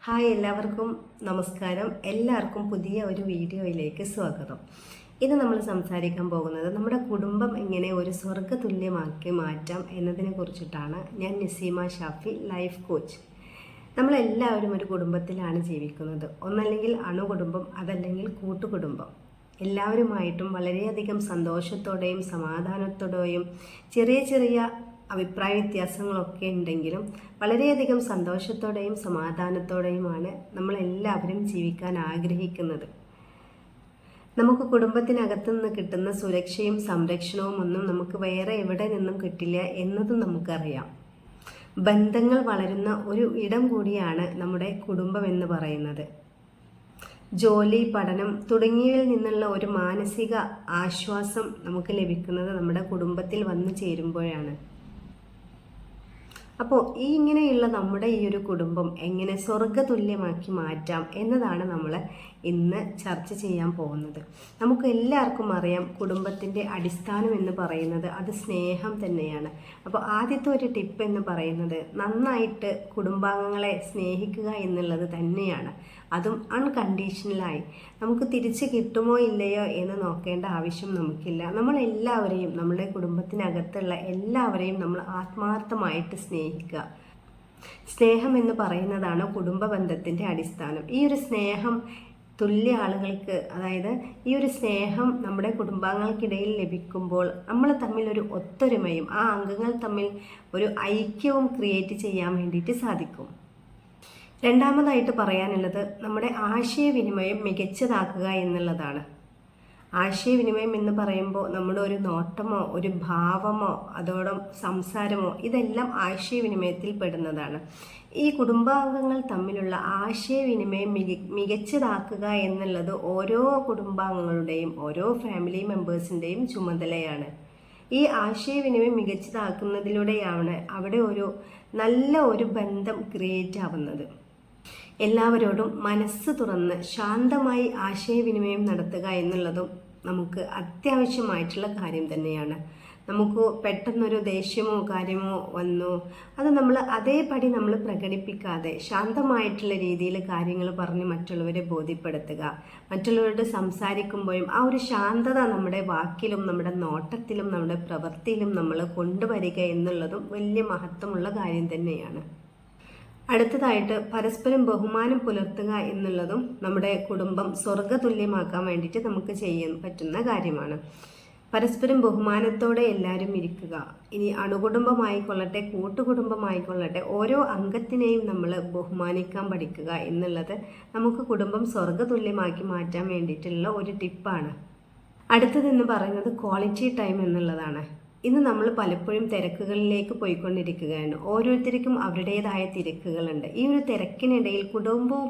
Hi, എല്ലാവർക്കും നമസ്കാരം. എല്ലാവർക്കും പുതിയ ഒരു വീഡിയോയിലേക്ക് സ്വാഗതം. ഇത് നമ്മൾ സംസാരിക്കാൻ പോകുന്നത് നമ്മുടെ കുടുംബം എങ്ങനെ ഒരു സ്വർഗ്ഗതുല്യമാക്കി മാറ്റാം എന്നതിനെ കുറിച്ചിട്ടാണ്. ഞാൻ നസീമ ഷാഫി, ലൈഫ് കോച്ച്. നമ്മളെല്ലാവരും ഒരു കുടുംബത്തിലാണ് ജീവിക്കുന്നത്. ഒന്നല്ലെങ്കിൽ അണുകുടുംബം, അതല്ലെങ്കിൽ കൂട്ടുകുടുംബം. എല്ലാവരുമായിട്ടും വളരെയധികം സന്തോഷത്തോടെയും സമാധാനത്തോടെയും ചെറിയ ചെറിയ അഭിപ്രായ വ്യത്യാസങ്ങളൊക്കെ ഉണ്ടെങ്കിലും വളരെയധികം സന്തോഷത്തോടെയും സമാധാനത്തോടെയുമാണ് നമ്മളെല്ലാവരും ജീവിക്കാൻ ആഗ്രഹിക്കുന്നത്. നമുക്ക് കുടുംബത്തിനകത്തു നിന്ന് കിട്ടുന്ന സുരക്ഷയും സംരക്ഷണവും ഒന്നും നമുക്ക് വേറെ എവിടെ നിന്നും കിട്ടില്ല എന്നതും നമുക്കറിയാം. ബന്ധങ്ങൾ വളരുന്ന ഒരു ഇടം കൂടിയാണ് നമ്മുടെ കുടുംബം എന്ന് പറയുന്നത്. ജോലി, പഠനം തുടങ്ങിയവയിൽ നിന്നുള്ള ഒരു മാനസിക ആശ്വാസം നമുക്ക് ലഭിക്കുന്നത് നമ്മുടെ കുടുംബത്തിൽ വന്നു ചേരുമ്പോഴാണ്. അപ്പോൾ ഇങ്ങനെയുള്ള നമ്മുടെ ഈ ഒരു കുടുംബം എങ്ങനെ സ്വർഗ്ഗതുല്യമാക്കി മാറ്റാം എന്നതാണ് നമ്മൾ ഇന്ന് ചർച്ച ചെയ്യാൻ പോകുന്നത്. നമുക്ക് എല്ലാവർക്കും അറിയാം, കുടുംബത്തിൻ്റെ അടിസ്ഥാനം എന്ന് പറയുന്നത് അത് സ്നേഹം തന്നെയാണ്. അപ്പോൾ ആദ്യത്തെ ഒരു ടിപ്പ് എന്ന് പറയുന്നത് നന്നായിട്ട് കുടുംബാംഗങ്ങളെ സ്നേഹിക്കുക എന്നുള്ളത് തന്നെയാണ്. അതും അൺകണ്ടീഷണലായി. നമുക്ക് തിരിച്ച് കിട്ടുമോ ഇല്ലയോ എന്ന് നോക്കേണ്ട ആവശ്യം നമുക്കില്ല. നമ്മളെല്ലാവരെയും, നമ്മുടെ കുടുംബത്തിനകത്തുള്ള എല്ലാവരെയും നമ്മൾ ആത്മാർത്ഥമായിട്ട് സ്നേഹിക്കുക. സ്നേഹം എന്ന് പറയുന്നതാണ് കുടുംബ ബന്ധത്തിൻ്റെ അടിസ്ഥാനം. ഈ ഒരു സ്നേഹം തുല്യ ആളുകൾക്ക്, അതായത് ഈ ഒരു സ്നേഹം നമ്മുടെ കുടുംബാംഗങ്ങൾക്കിടയിൽ ലഭിക്കുമ്പോൾ നമ്മൾ തമ്മിൽ ഒരു ഒത്തൊരുമയും ആ അംഗങ്ങൾ തമ്മിൽ ഒരു ഐക്യവും ക്രിയേറ്റ് ചെയ്യാൻ വേണ്ടിയിട്ട് സാധിക്കും. രണ്ടാമതായിട്ട് പറയാനുള്ളത് നമ്മുടെ ആശയവിനിമയം മികച്ചതാക്കുക എന്നുള്ളതാണ്. ആശയവിനിമയം എന്ന് പറയുമ്പോൾ നമ്മുടെ ഒരു നോട്ടമോ ഒരു ഭാവമോ അതോടൊപ്പം സംസാരമോ ഇതെല്ലാം ആശയവിനിമയത്തിൽ പെടുന്നതാണ്. ഈ കുടുംബാംഗങ്ങൾ തമ്മിലുള്ള ആശയവിനിമയം മികച്ചതാക്കുക എന്നുള്ളത് ഓരോ കുടുംബാംഗങ്ങളുടെയും ഓരോ ഫാമിലി മെമ്പേഴ്സിൻ്റെയും ചുമതലയാണ്. ഈ ആശയവിനിമയം മികച്ചതാക്കുന്നതിലൂടെയാണ് അവിടെ ഒരു നല്ല ഒരു ബന്ധം ക്രിയേറ്റ് ആവുന്നത്. എല്ലാവരോടും മനസ്സ് തുറന്ന് ശാന്തമായി ആശയവിനിമയം നടത്തുക എന്നുള്ളതും നമുക്ക് അത്യാവശ്യമായിട്ടുള്ള കാര്യം തന്നെയാണ്. നമുക്ക് പെട്ടെന്നൊരു ദേഷ്യമോ കാര്യമോ വന്നു, അത് നമ്മൾ അതേപടി നമ്മൾ പ്രകടിപ്പിക്കാതെ ശാന്തമായിട്ടുള്ള രീതിയിൽ കാര്യങ്ങൾ പറഞ്ഞ് മറ്റുള്ളവരെ ബോധ്യപ്പെടുത്തുക. മറ്റുള്ളവരോട് സംസാരിക്കുമ്പോഴും ആ ഒരു ശാന്തത നമ്മുടെ വാക്കിലും നമ്മുടെ നോട്ടത്തിലും നമ്മുടെ പ്രവൃത്തിയിലും നമ്മൾ കൊണ്ടുവരിക എന്നുള്ളതും വലിയ മഹത്വമുള്ള കാര്യം തന്നെയാണ്. അടുത്തതായിട്ട് പരസ്പരം ബഹുമാനം പുലർത്തുക എന്നുള്ളതും നമ്മുടെ കുടുംബം സ്വർഗ്ഗതുല്യമാക്കാൻ വേണ്ടിയിട്ട് നമുക്ക് ചെയ്യാൻ പറ്റുന്ന കാര്യമാണ്. പരസ്പരം ബഹുമാനത്തോടെ എല്ലാവരും ഇരിക്കുക. ഇനി അണുകുടുംബമായിക്കൊള്ളട്ടെ കൂട്ടുകുടുംബമായിക്കൊള്ളട്ടെ ഓരോ അംഗത്തിനെയും നമ്മൾ ബഹുമാനിക്കാൻ പഠിക്കുക എന്നുള്ളത് നമുക്ക് കുടുംബം സ്വർഗ്ഗതുല്യമാക്കി മാറ്റാൻ വേണ്ടിയിട്ടുള്ള ഒരു ടിപ്പാണ്. അടുത്തതെന്ന് പറയുന്നത് ക്വാളിറ്റി ടൈം എന്നുള്ളതാണ്. ഇന്ന് നമ്മൾ പലപ്പോഴും തിരക്കുകളിലേക്ക് പോയിക്കൊണ്ടിരിക്കുകയാണ്. ഓരോരുത്തർക്കും അവരുടേതായ തിരക്കുകളുണ്ട്. ഈ ഒരു തിരക്കിനിടയിൽ കുടുംബവും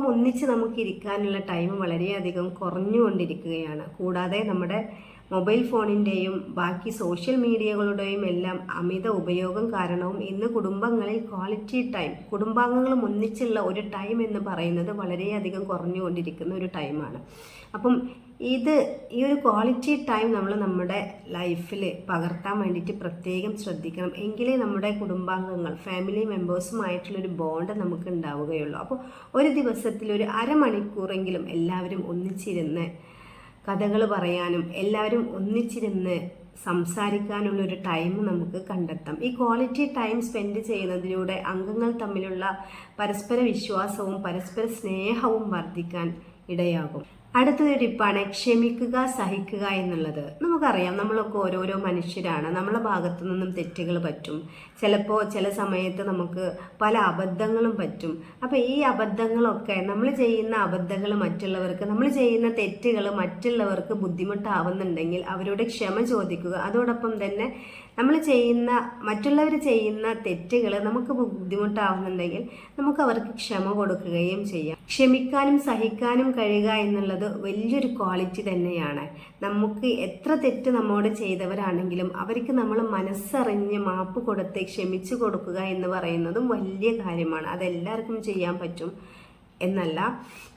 ഒന്നിച്ച് നമുക്ക് ഇരിക്കാനുള്ള ടൈം വളരെയധികം കുറഞ്ഞുകൊണ്ടിരിക്കുകയാണ്. കൂടാതെ നമ്മുടെ മൊബൈൽ ഫോണിൻ്റെയും ബാക്കി സോഷ്യൽ മീഡിയകളുടെയും എല്ലാം അമിത ഉപയോഗം കാരണവും ഇന്ന് കുടുംബങ്ങളിൽ ക്വാളിറ്റി ടൈം, കുടുംബാംഗങ്ങളും ഒന്നിച്ചുള്ള ഒരു ടൈം എന്ന് പറയുന്നത് വളരെയധികം കുറഞ്ഞുകൊണ്ടിരിക്കുന്ന ഒരു ടൈമാണ്. അപ്പം ഈ ഒരു ക്വാളിറ്റി ടൈം നമ്മൾ നമ്മുടെ ലൈഫിൽ പകർത്താൻ വേണ്ടിയിട്ട് പ്രത്യേകം ശ്രദ്ധിക്കണം. എങ്കിലേ നമ്മുടെ കുടുംബാംഗങ്ങൾ, ഫാമിലി മെമ്പേഴ്സുമായിട്ടുള്ളൊരു ബോണ്ട് നമുക്ക് ഉണ്ടാവുകയുള്ളൂ. അപ്പോൾ ഒരു ദിവസത്തിൽ ഒരു അരമണിക്കൂറെങ്കിലും എല്ലാവരും ഒന്നിച്ചിരുന്ന് കഥകൾ പറയാനും എല്ലാവരും ഒന്നിച്ചിരുന്ന് സംസാരിക്കാനുള്ളൊരു ടൈം നമുക്ക് കണ്ടെത്താം. ഈ ക്വാളിറ്റി ടൈം സ്പെൻഡ് ചെയ്യുന്നതിലൂടെ അംഗങ്ങൾ തമ്മിലുള്ള പരസ്പര വിശ്വാസവും പരസ്പര സ്നേഹവും വർദ്ധിക്കാൻ ഇടയാകും. അടുത്തൊരു ടിപ്പാണ് ക്ഷമിക്കുക, സഹിക്കുക എന്നുള്ളത്. നമുക്കറിയാം, നമ്മളൊക്കെ ഓരോരോ മനുഷ്യരാണ്. നമ്മളെ ഭാഗത്തു നിന്നും തെറ്റുകൾ പറ്റും. ചിലപ്പോൾ ചില സമയത്ത് നമുക്ക് പല അബദ്ധങ്ങളും പറ്റും. അപ്പോൾ ഈ അബദ്ധങ്ങളൊക്കെ, നമ്മൾ ചെയ്യുന്ന അബദ്ധങ്ങൾ മറ്റുള്ളവർക്ക്, നമ്മൾ ചെയ്യുന്ന തെറ്റുകൾ മറ്റുള്ളവർക്ക് ബുദ്ധിമുട്ടാവുന്നുണ്ടെങ്കിൽ അവരോട് ക്ഷമ ചോദിക്കുക. അതോടൊപ്പം തന്നെ മറ്റുള്ളവർ ചെയ്യുന്ന തെറ്റുകൾ നമുക്ക് ബുദ്ധിമുട്ടാവുന്നുണ്ടെങ്കിൽ നമുക്ക് അവർക്ക് ക്ഷമ കൊടുക്കുകയും ചെയ്യാം. ക്ഷമിക്കാനും സഹിക്കാനും കഴിയുക എന്നുള്ളത് വലിയൊരു ക്വാളിറ്റി തന്നെയാണ്. നമുക്ക് എത്ര തെറ്റ് നമ്മോട് ചെയ്തവരാണെങ്കിലും അവർക്ക് നമ്മൾ മനസ്സറിഞ്ഞ് മാപ്പ് കൊടുത്ത് ക്ഷമിച്ചു കൊടുക്കുക എന്ന് പറയുന്നതും വലിയ കാര്യമാണ്. അതെല്ലാവർക്കും ചെയ്യാൻ പറ്റും എന്നല്ല,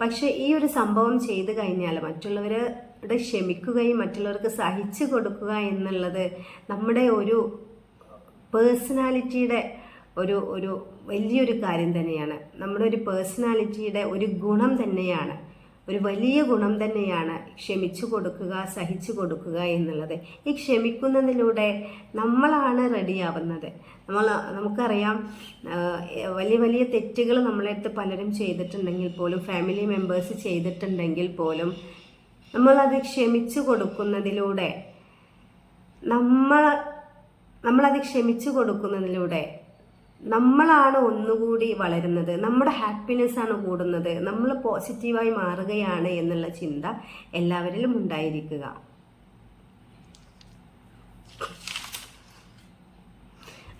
പക്ഷെ ഈ ഒരു സംഭവം ചെയ്തു കഴിഞ്ഞാൽ മറ്റുള്ളവരോട് ക്ഷമിക്കുകയും മറ്റുള്ളവർക്ക് സഹിച്ചു കൊടുക്കുക എന്നുള്ളത് നമ്മുടെ ഒരു പേഴ്സണാലിറ്റിയുടെ ഒരു വലിയൊരു കാര്യം തന്നെയാണ്. നമ്മുടെ ഒരു പേഴ്സണാലിറ്റിയുടെ ഒരു ഗുണം തന്നെയാണ്, ഒരു വലിയ ഗുണം തന്നെയാണ് ക്ഷമിച്ചു കൊടുക്കുക, സഹിച്ചു കൊടുക്കുക എന്നുള്ളത്. ഈ ക്ഷമിക്കുന്നതിലൂടെ നമ്മളാണ് റെഡിയാവുന്നത്. നമുക്കറിയാം, വലിയ വലിയ തെറ്റുകൾ നമ്മളെ അടുത്ത് പലരും ചെയ്തിട്ടുണ്ടെങ്കിൽ പോലും, ഫാമിലി മെമ്പേഴ്സ് ചെയ്തിട്ടുണ്ടെങ്കിൽ പോലും, നമ്മളത് ക്ഷമിച്ചു കൊടുക്കുന്നതിലൂടെ നമ്മളത് ക്ഷമിച്ചു കൊടുക്കുന്നതിലൂടെ നമ്മളാണ് ഒന്നുകൂടി വളരുന്നത്, നമ്മുടെ ഹാപ്പിനെസ് ആണ് കൂടുന്നത്, നമ്മൾ പോസിറ്റീവായി മാറുകയാണ് എന്നുള്ള ചിന്ത എല്ലാവരിലും ഉണ്ടായിരിക്കുക.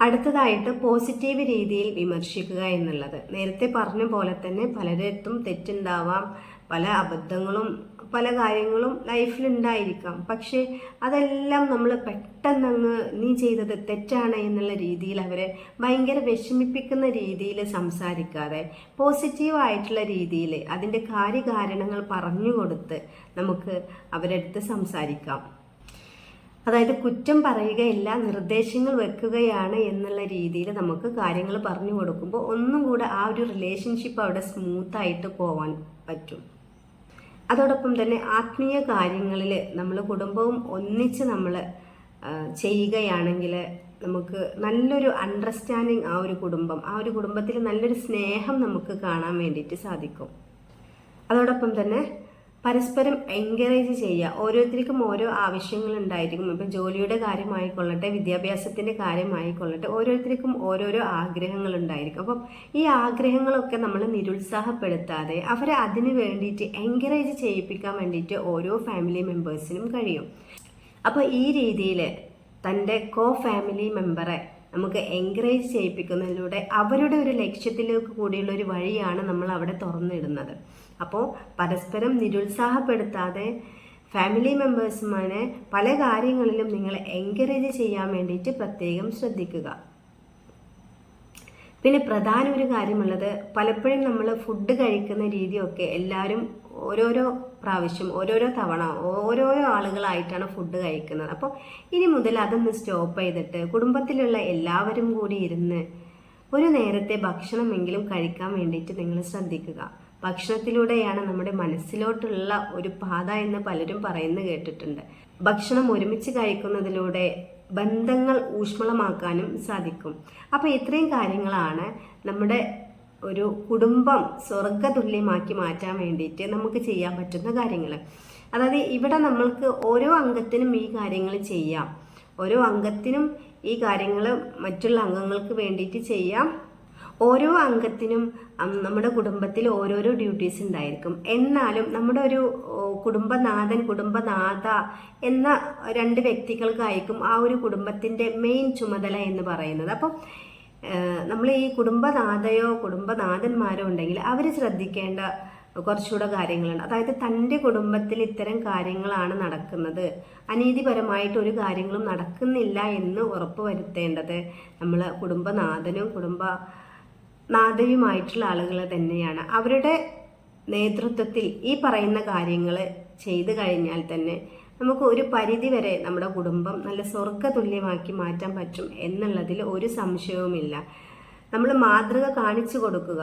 അടുത്തതായിട്ട് പോസിറ്റീവ് രീതിയിൽ വിമർശിക്കുക എന്നുള്ളത്. നേരത്തെ പറഞ്ഞ പോലെ തന്നെ പലരിടത്തും തെറ്റുണ്ടാവാം, പല അബദ്ധങ്ങളും പല കാര്യങ്ങളും ലൈഫിൽ ഉണ്ടായിരിക്കാം. പക്ഷേ അതെല്ലാം നമ്മൾ പെട്ടെന്നങ്ങ് നീ ചെയ്തത് തെറ്റാണ് എന്നുള്ള രീതിയിൽ അവരെ ഭയങ്കര വിഷമിപ്പിക്കുന്ന രീതിയിൽ സംസാരിക്കാതെ പോസിറ്റീവായിട്ടുള്ള രീതിയിൽ അതിൻ്റെ കാര്യകാരണങ്ങൾ പറഞ്ഞു കൊടുത്ത് നമുക്ക് അവരടുത്ത് സംസാരിക്കാം. അതായത് കുറ്റം പറയുകയില്ല, നിർദ്ദേശങ്ങൾ വെക്കുകയാണ് എന്നുള്ള രീതിയിൽ നമുക്ക് കാര്യങ്ങൾ പറഞ്ഞു കൊടുക്കുമ്പോൾ ഒന്നും കൂടെ ആ ഒരു റിലേഷൻഷിപ്പ് അവിടെ സ്മൂത്തായിട്ട് പോവാൻ പറ്റും. അതോടൊപ്പം തന്നെ ആത്മീയ കാര്യങ്ങളിൽ നമ്മൾ കുടുംബവും ഒന്നിച്ച് നമ്മൾ ചെയ്യുകയാണെങ്കിൽ നമുക്ക് നല്ലൊരു അണ്ടർസ്റ്റാൻഡിങ് ആ ഒരു കുടുംബത്തിൽ നല്ലൊരു സ്നേഹം നമുക്ക് കാണാൻ വേണ്ടിയിട്ട് സാധിക്കും. അതോടൊപ്പം തന്നെ പരസ്പരം എൻകറേജ് ചെയ്യുക. ഓരോരുത്തർക്കും ഓരോ ആവശ്യങ്ങളുണ്ടായിരിക്കും. ഇപ്പം ജോലിയുടെ കാര്യമായിക്കൊള്ളട്ടെ, വിദ്യാഭ്യാസത്തിൻ്റെ കാര്യമായിക്കൊള്ളട്ടെ, ഓരോരുത്തർക്കും ഓരോരോ ആഗ്രഹങ്ങളുണ്ടായിരിക്കും. അപ്പം ഈ ആഗ്രഹങ്ങളൊക്കെ നമ്മൾ നിരുത്സാഹപ്പെടുത്താതെ അവരെ അതിന് വേണ്ടിയിട്ട് എൻകറേജ് ചെയ്യിപ്പിക്കാൻ വേണ്ടിയിട്ട് ഓരോ ഫാമിലി മെമ്പേഴ്സിനും കഴിയും. അപ്പോൾ ഈ രീതിയിൽ തൻ്റെ ഫാമിലി മെമ്പറെ നമുക്ക് എൻകറേജ് ചെയ്യിപ്പിക്കുന്നതിലൂടെ അവരുടെ ഒരു ലക്ഷ്യത്തിലേക്ക് കൂടിയുള്ള ഒരു വഴിയാണ് നമ്മൾ അവിടെ തുറന്നിടുന്നത്. അപ്പോൾ പരസ്പരം നിരുത്സാഹപ്പെടുത്താതെ ഫാമിലി മെമ്പേഴ്സുമാരെ പല കാര്യങ്ങളിലും നിങ്ങൾ എൻകറേജ് ചെയ്യാൻ വേണ്ടിയിട്ട് പ്രത്യേകം ശ്രദ്ധിക്കുക. പിന്നെ പ്രധാന ഒരു കാര്യമുള്ളത്, പലപ്പോഴും നമ്മൾ ഫുഡ് കഴിക്കുന്ന രീതിയൊക്കെ എല്ലാവരും ഓരോരോ പ്രാവശ്യം ഓരോരോ തവണ ഓരോരോ ആളുകളായിട്ടാണ് ഫുഡ് കഴിക്കുന്നത്. അപ്പോൾ ഇനി മുതൽ അതൊന്ന് സ്റ്റോപ്പ് ചെയ്തിട്ട് കുടുംബത്തിലുള്ള എല്ലാവരും കൂടി ഇരുന്ന് ഒരു നേരത്തെ ഭക്ഷണമെങ്കിലും കഴിക്കാൻ വേണ്ടിയിട്ട് നിങ്ങൾ ശ്രദ്ധിക്കുക. ഭക്ഷണത്തിലൂടെയാണ് നമ്മുടെ മനസ്സിലോട്ടുള്ള ഒരു പാത എന്ന് പലരും പറയുന്നത് കേട്ടിട്ടുണ്ട്. ഭക്ഷണം ഒരുമിച്ച് കഴിക്കുന്നതിലൂടെ ബന്ധങ്ങൾ ഊഷ്മളമാക്കാനും സാധിക്കും. അപ്പോൾ ഇത്രയും കാര്യങ്ങളാണ് നമ്മുടെ ഒരു കുടുംബം സ്വർഗതുല്യമാക്കി മാറ്റാൻ വേണ്ടിയിട്ട് നമുക്ക് ചെയ്യാൻ പറ്റുന്ന കാര്യങ്ങൾ. അതായത് ഇവിടെ നമ്മൾക്ക് ഓരോ അംഗത്തിനും ഈ കാര്യങ്ങൾ ചെയ്യാം, ഓരോ അംഗത്തിനും ഈ കാര്യങ്ങൾ മറ്റുള്ള അംഗങ്ങൾക്ക് വേണ്ടിയിട്ട് ചെയ്യാം. ഓരോ അംഗത്തിനും നമ്മുടെ കുടുംബത്തിൽ ഓരോരോ ഡ്യൂട്ടീസ് ഉണ്ടായിരിക്കും. എന്നാലും നമ്മുടെ ഒരു കുടുംബനാഥ എന്ന രണ്ട് വ്യക്തികൾക്കായിരിക്കും ആ ഒരു കുടുംബത്തിൻ്റെ മെയിൻ ചുമതല എന്ന് പറയുന്നത്. അപ്പം നമ്മൾ ഈ കുടുംബനാഥയോ കുടുംബനാഥന്മാരോ ഉണ്ടെങ്കിൽ അവർ ശ്രദ്ധിക്കേണ്ട കുറച്ചുകൂടെ കാര്യങ്ങളുണ്ട്. അതായത് തൻ്റെ കുടുംബത്തിൽ ഇത്തരം കാര്യങ്ങളാണ് നടക്കുന്നത്, അനീതിപരമായിട്ട് ഒരു കാര്യങ്ങളും നടക്കുന്നില്ല എന്ന് ഉറപ്പുവരുത്തേണ്ടത് നമ്മൾ കുടുംബനാഥനും കുടുംബനാഥയുമായിട്ടുള്ള ആളുകൾ തന്നെയാണ്. അവരുടെ നേതൃത്വത്തിൽ ഈ പറയുന്ന കാര്യങ്ങൾ ചെയ്തു കഴിഞ്ഞാൽ തന്നെ നമുക്ക് ഒരു പരിധി വരെ നമ്മുടെ കുടുംബം നല്ല സ്വർഗതുല്യമാക്കി മാറ്റാൻ പറ്റും എന്നുള്ളതിൽ ഒരു സംശയവുമില്ല. നമ്മൾ മാതൃക കാണിച്ചു കൊടുക്കുക.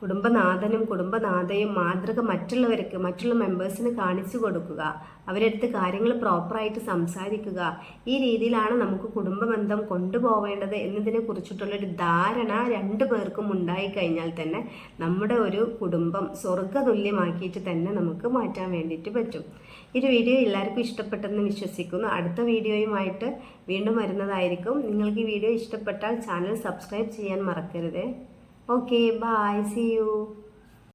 കുടുംബനാഥനും കുടുംബനാഥയും മാതൃക മറ്റുള്ള മെമ്പേഴ്സിന് കാണിച്ചു കൊടുക്കുക. അവരടുത്ത് കാര്യങ്ങൾ പ്രോപ്പറായിട്ട് സംസാരിക്കുക. ഈ രീതിയിലാണ് നമുക്ക് കുടുംബബന്ധം കൊണ്ടുപോവേണ്ടത് എന്നതിനെ കുറിച്ചിട്ടുള്ളൊരു ധാരണ രണ്ടു പേർക്കും ഉണ്ടായിക്കഴിഞ്ഞാൽ തന്നെ നമ്മുടെ ഒരു കുടുംബം സ്വർഗതുല്യമാക്കിയിട്ട് തന്നെ നമുക്ക് മാറ്റാൻ വേണ്ടിയിട്ട് പറ്റും. ഈ ഒരു വീഡിയോ എല്ലാവർക്കും ഇഷ്ടപ്പെട്ടെന്ന് വിശ്വസിക്കുന്നു. അടുത്ത വീഡിയോയുമായിട്ട് വീണ്ടും വരുന്നതായിരിക്കും. നിങ്ങൾക്ക് ഈ വീഡിയോ ഇഷ്ടപ്പെട്ടാൽ ചാനൽ സബ്സ്ക്രൈബ് ചെയ്യാൻ മറക്കരുത്. Okay, bye. See you.